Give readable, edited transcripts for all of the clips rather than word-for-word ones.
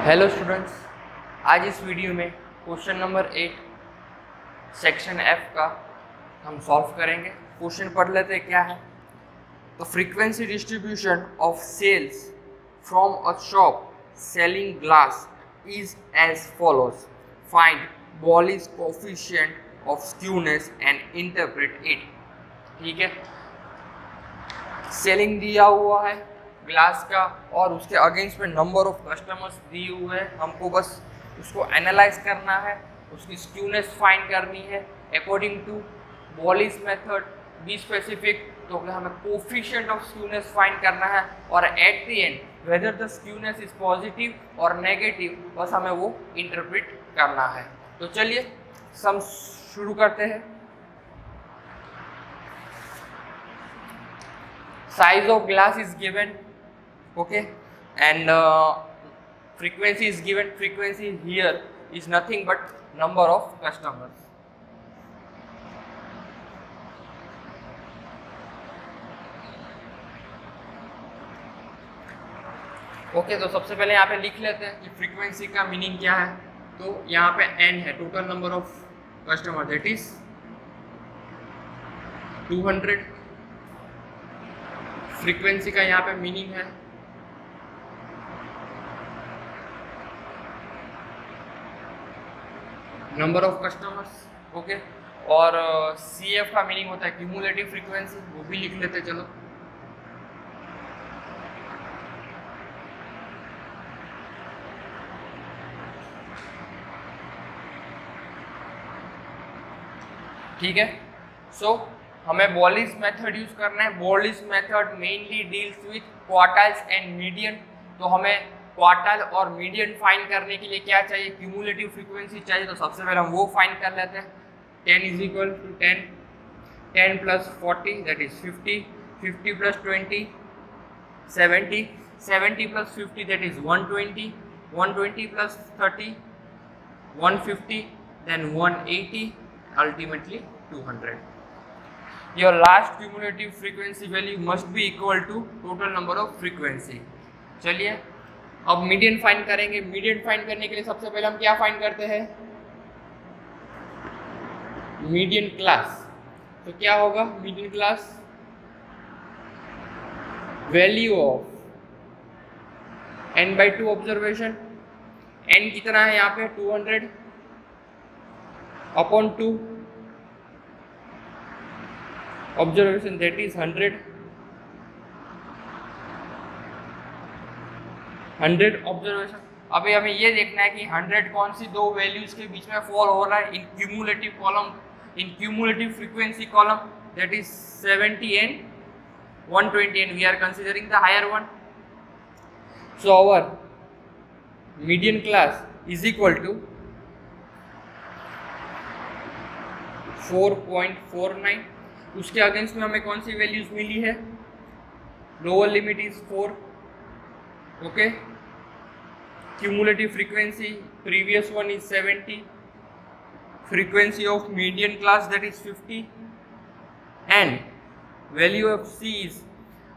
Hello students, आज इस video में क्वेश्चन नंबर 8 सेक्शन एफ का हम सॉल्व करेंगे। क्वेश्चन पढ़ लेते हैं क्या है। तो frequency distribution of sales from a shop selling glass is as follows. Find Bowley's coefficient of skewness and interpret it. ठीक है, सेलिंग दिया हुआ है ग्लास का और उसके अगेंस्ट में नंबर ऑफ कस्टमर्स दिए हुए हैं। हमको बस उसको एनालाइज करना है, उसकी स्क्यूनेस फाइंड करनी है according to Bowley's method. Be specific, तो हमें कोफिशिएंट ऑफ स्क्यूनेस फाइंड करना है और at the end whether the skewness is positive और नेगेटिव, बस हमें वो इंटरप्रेट करना है। तो चलिए सम शुरू करते हैं। Size of glass is given, okay, and frequency is given. Frequency here is nothing but number of customers. Okay, तो सबसे पहले यहाँ पे लिख लेते हैं कि फ्रीक्वेंसी का मीनिंग क्या है। तो यहाँ पे n है, total number of customer, that is 200। Frequency का यहाँ पे मीनिंग है नंबर ऑफ कस्टमर्स, ओके। और CF का मीनिंग होता है क्यूमुलेटिव फ्रीक्वेंसी, वो भी लिख लेते चलो। ठीक है, सो हमें बॉलीज मेथड यूज करना है। Bowley's method mainly deals with quartiles and median. तो हमें क्वार्टाइल और मीडियन फाइंड करने के लिए क्या चाहिए, क्यूमुलेटिव फ्रीक्वेंसी चाहिए। तो सबसे पहले हम वो फाइंड कर लेते हैं। 10 is equal to 10, 10 plus 40 that is 50, 50 plus 20 70, 70 plus 50 that is 120, 120 plus 30 150, then 180, ultimately 200। Your last cumulative frequency value must be equal to total number of frequency। चलिए अब मीडियन फाइंड करेंगे। मीडियन फाइंड करने के लिए सबसे पहले हम क्या फाइंड करते हैं, मीडियन क्लास। तो क्या होगा median class, value of n/2 observation. n कितना है यहाँ पे 200 upon 2 observation that is 100 observation. अभी हमें ये देखना है कि 100 कौन सी दो वैल्यूज के बीच में फॉल हो रहा है in cumulative column, in cumulative frequency column, that is 70 and 120 and we are considering the higher one. So our median class is equal to 4.49। उसके अगेंस्ट में हमें कौन सी वैल्यूज मिली है, lower limit is 4, okay. Cumulative frequency previous one is 70, frequency of median class that is 50 and value of C is.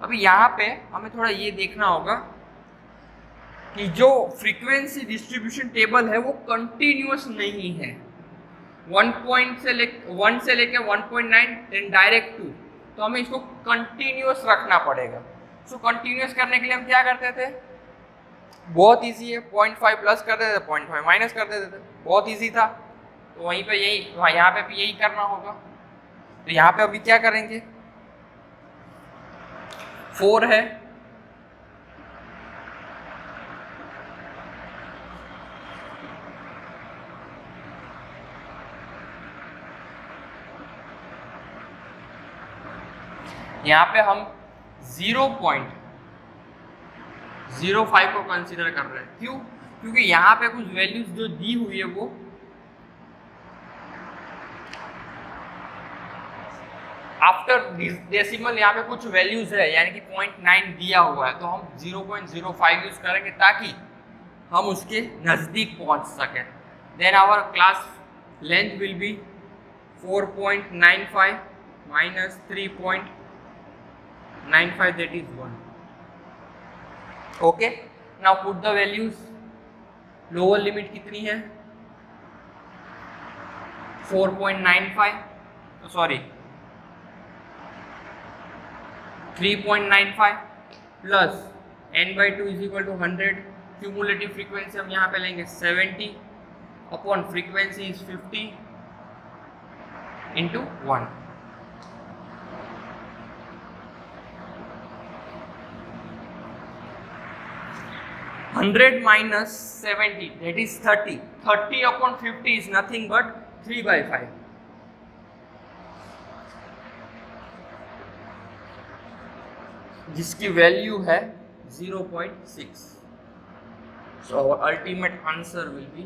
अभी यहाँ पे हमें थोड़ा ये देखना होगा कि जो फ्रीक्वेंसी डिस्ट्रीब्यूशन टेबल है वो कंटिन्यूअस नहीं है। 1 से लेके 1.9 देन डायरेक्ट 2, तो हमें इसको कंटिन्यूअस रखना पड़ेगा। सो कंटिन्यूअस करने के लिए हम क्या करते थे, बहुत इजी है, 0.5 प्लस कर देते थे, 0.5 माइनस कर देते थे, बहुत इजी था। तो वहीं पे यही, यहाँ पे भी यही करना होगा। तो यहाँ पे अभी क्या करेंगे, 4 है, यहाँ पे हम 0.05 को कंसीडर कर रहे हैं। क्यों? क्योंकि यहाँ पे कुछ वैल्यूज जो दी हुई है वो आफ्टर डेसिमल, यहाँ पे कुछ वैल्यूज है यानी कि 0.9 दिया हुआ है, तो हम 0.05 यूज करेंगे ताकि हम उसके नजदीक पहुंच सके। Then our class length will be 4.95 minus 3.95 that is 1, okay। Now put the values lower limit कितनी है 4.95 sorry 3.95 plus n/2 is equal to 100। Cumulative frequency हम यहाँ पे लेंगे 70 upon frequency is 50 into 1। Hundred minus 70 that is 30। 30 upon 50 is nothing but 3/5। जिसकी value है 0.6। So our ultimate answer will be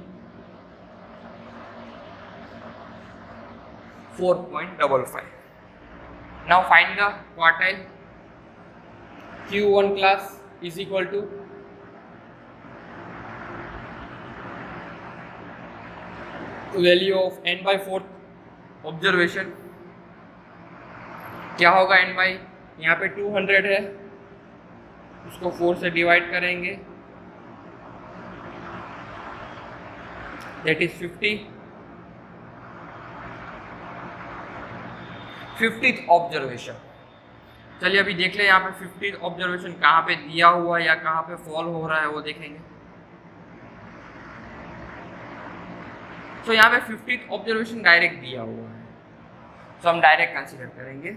4.55। Now find the quartile। Q1 class is equal to value of n/4 observation. क्या होगा n/, यहाँ पे 200 है, उसको 4 से divide करेंगे, दैट इज 50। 50th observation. चलिए अभी देख ले यहाँ पे 50th ऑब्जर्वेशन कहाँ पे दिया हुआ है या कहाँ पे फॉल हो रहा है वो देखेंगे। तो यहाँ पे 50th ऑब्जर्वेशन डायरेक्ट दिया हुआ है, तो हम डायरेक्ट कंसीडर करेंगे।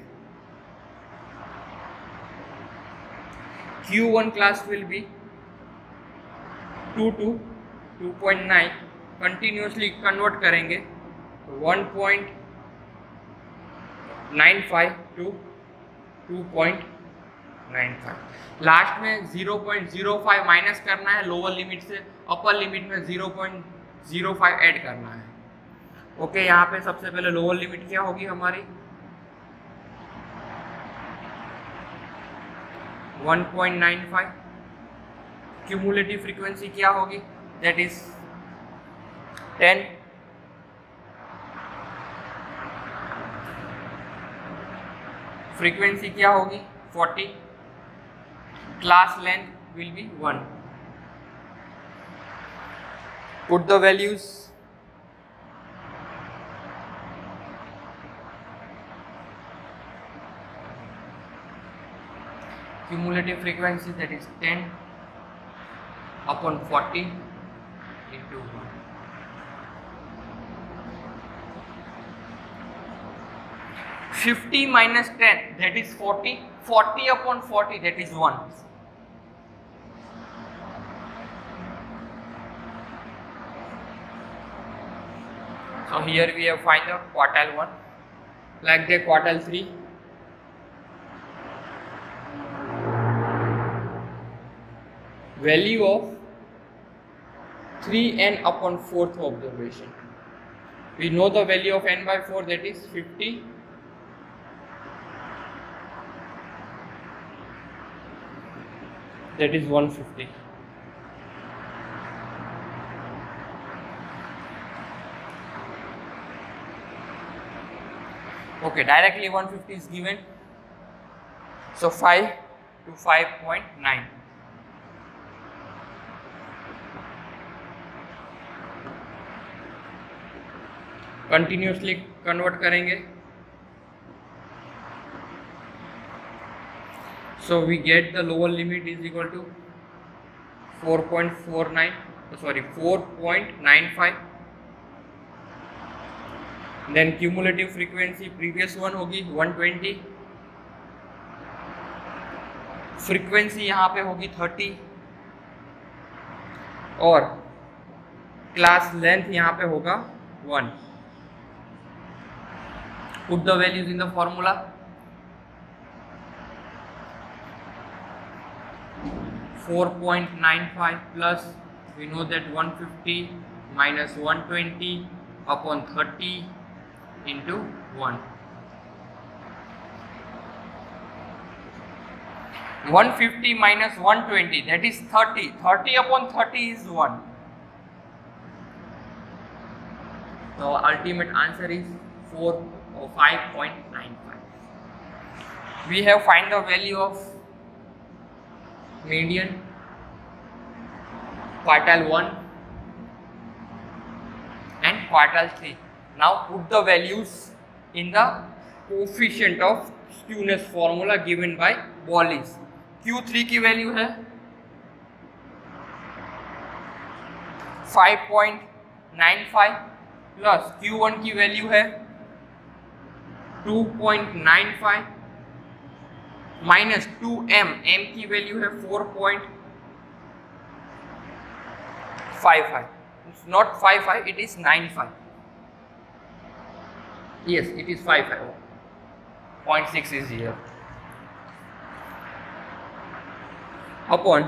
Q1 class will be 2 to 2.9, continuously convert करेंगे 1.95 to 2.95। लास्ट में 0.05 माइनस करना है लोअर लिमिट से, अपर लिमिट में 0.05 ऐड करना है। ओके, यहाँ पे सबसे पहले लोअर लिमिट क्या होगी हमारी 1.95। क्यूमुलेटिव फ्रीक्वेंसी क्या होगी दैट इज 10। फ्रीक्वेंसी क्या होगी 40। Class length will B 1। Put the values। Cumulative frequency that is 10 upon 40 into 1। $50 minus 10 that is 40। 40 upon 40 that is 1। So here we have find the quartile 1, like the quartile 3। Value of 3n upon 4th observation। We know the value of n/4 that is 50। That is 150। Okay, directly 150 is given, so 5 to 5.9। Continuously convert करेंगे, so we get the lower limit is equal to 4.95। Then cumulative frequency previous one होगी 120, frequency यहाँ पे होगी 30 और class length यहाँ पे होगा 1। Put the values in the formula. (4.95) plus we know that 150 minus 120 upon 30 into 1। 150 minus 120 that is 30। 30 upon 30 is 1। So ultimate answer is 5.95। We have find the value of median, quartile 1, quartile 3. Now put the values in the coefficient of skewness formula given by Wallis. Q3 की value है 5.95 plus Q1 की value है 2.95 minus 2m, m की value है 4.55. It's not 55, it is 95. Yes, it is 55. 0.6 is here. Upon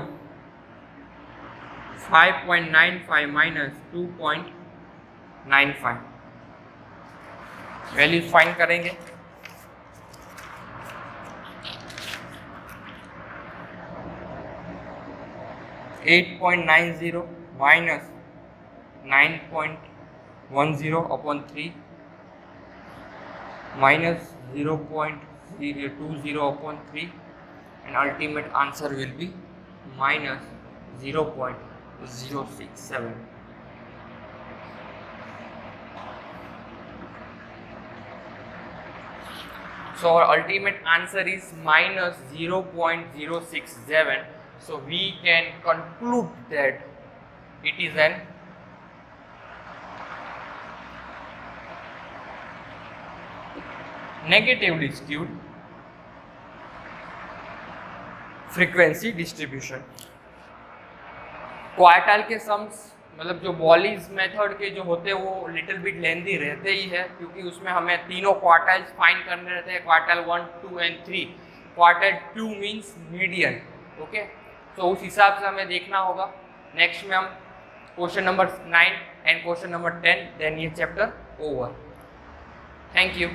5.95 minus 2.95. Values find करेंगे. (8.90) minus 9.10 upon 3 minus 0.020 upon 3, and ultimate answer will be minus 0.067. So our ultimate answer is minus 0.067. So we can conclude that it is an negatively skewed frequency distribution. Quartile के sums मतलब जो वॉलिस method के जो होते हैं वो little bit लेंदी रहते ही है, क्योंकि उसमें हमें तीनों क्वार्टाइल्स फाइंड करने रहते हैं, quartile 1, 2 and 3. Quartile 2 means median. Okay, तो उस हिसाब से हमें देखना होगा. नेक्स्ट में हम question number 9 and question number 10, then ये चैप्टर ओवर. Thank you.